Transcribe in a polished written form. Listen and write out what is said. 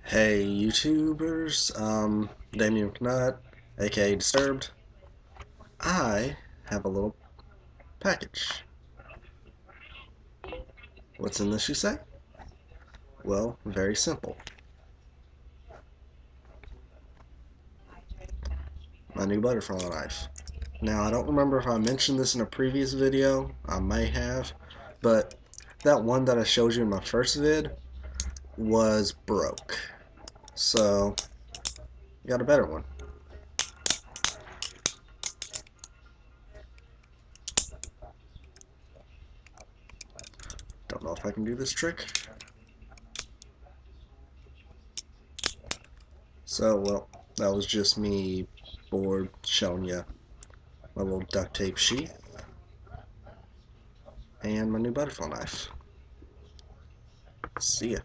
Hey YouTubers, Damien McNutt, aka Disturbed. I have a little package. What's in this, you say? Well, very simple. My new butterfly knife. Now, I don't remember if I mentioned this in a previous video. I may have, but that one that I showed you in my first vid was broke. So, got a better one. Don't know if I can do this trick. So, well, that was just me bored showing you my little duct tape sheath and my new butterfly knife. See ya.